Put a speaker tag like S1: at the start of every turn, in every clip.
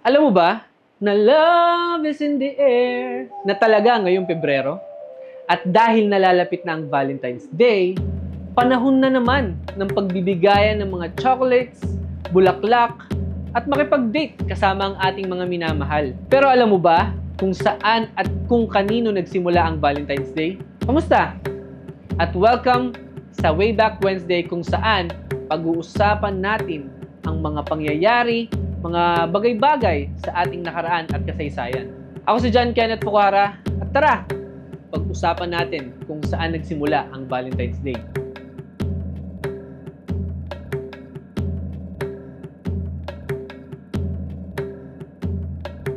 S1: Alam mo ba, na love is in the air, na talaga ngayong Pebrero? At dahil nalalapit na ang Valentine's Day, panahon na naman ng pagbibigayan ng mga chocolates, bulaklak, at makipag-date kasama ang ating mga minamahal. Pero alam mo ba kung saan at kung kanino nagsimula ang Valentine's Day? Kamusta? At welcome sa Wayback Wednesday kung saan pag-uusapan natin ang mga pangyayari, mga bagay-bagay sa ating nakaraan at kasaysayan. Ako si John Kenneth Fukuhara at tara, pag-usapan natin kung saan nagsimula ang Valentine's Day.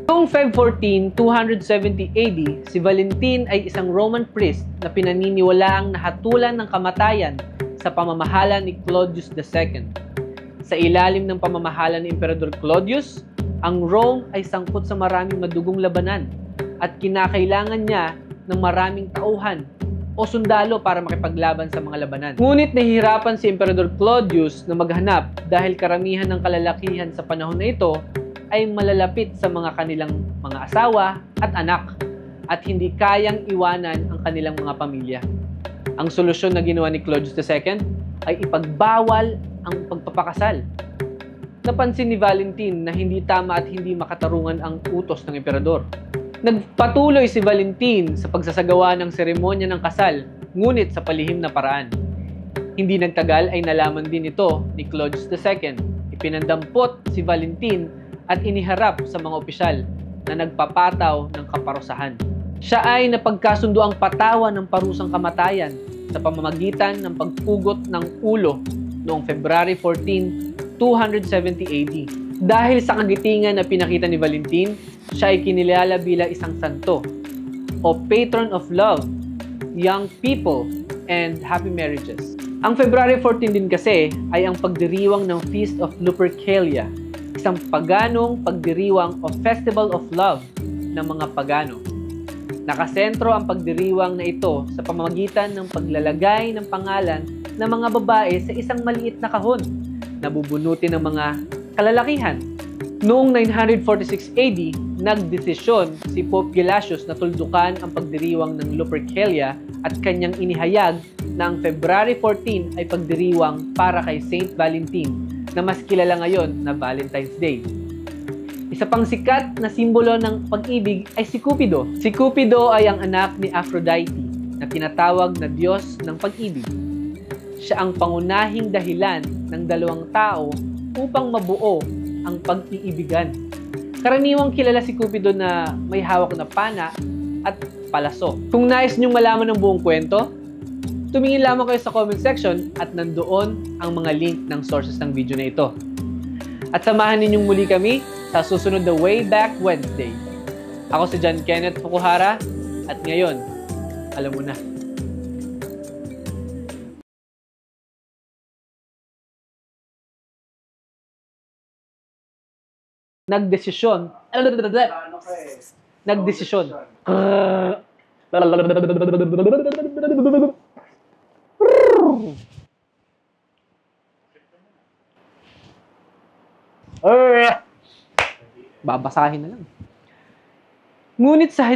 S1: Noong Feb 14, 270 AD, si Valentine ay isang Roman priest na pinaniniwalaang nahatulan ng kamatayan sa pamamahala ni Claudius II. Sa ilalim ng pamamahala ni Emperador Claudius, ang Rome ay sangkot sa maraming madugong labanan at kinakailangan niya ng maraming tauhan o sundalo para makipaglaban sa mga labanan. Ngunit nahihirapan si Emperador Claudius na maghanap dahil karamihan ng kalalakihan sa panahon na ito ay malalapit sa mga kanilang mga asawa at anak at hindi kayang iwanan ang kanilang mga pamilya. Ang solusyon na ginawa ni Claudius II ay ipagbawal ang pagpapakasal. Napansin ni Valentine na hindi tama at hindi makatarungan ang utos ng emperador. Nagpatuloy si Valentine sa pagsasagawa ng seremonya ng kasal, ngunit sa palihim na paraan. Hindi nagtagal ay nalaman din ito ni Claudius II. Ipinandampot si Valentine at iniharap sa mga opisyal na nagpapataw ng kaparusahan. Siya ay napagkasundo ang patawan ng parusang kamatayan sa pamamagitan ng pagpugot ng ulo noong February 14, 270 AD. Dahil sa kagitingan na pinakita ni Valentine, siya ay kinilala bilang isang santo o patron of love, young people, and happy marriages. Ang February 14 din kasi ay ang pagdiriwang ng Feast of Lupercalia, isang paganong pagdiriwang o festival of love ng mga pagano. Nakasentro ang pagdiriwang na ito sa pamamagitan ng paglalagay ng pangalan ng mga babae sa isang maliit na kahon na bubunutin ng mga kalalakihan. Noong 946 AD, nagdesisyon si Pope Gelasius na tuldukan ang pagdiriwang ng Lupercalia at kanyang inihayag na ang February 14 ay pagdiriwang para kay Saint Valentine na mas kilala ngayon na Valentine's Day. Isa pang sikat na simbolo ng pag-ibig ay si Cupido. Si Cupido ay ang anak ni Aphrodite na tinatawag na Diyos ng pag-ibig. Siya ang pangunahing dahilan ng dalawang tao upang mabuo ang pag-iibigan. Karaniwang kilala si Cupido na may hawak na pana at palaso. Kung nais niyong malaman ang buong kwento, tumingin lamang kayo sa comment section at nandoon ang mga link ng sources ng video na ito. At samahan ninyong muli kami sa susunod na Wayback Wednesday. Ako si John Kenneth Fukuhara at ngayon, alam mo na. Nagdesisyon. Babasahin na lang. Ngunit sa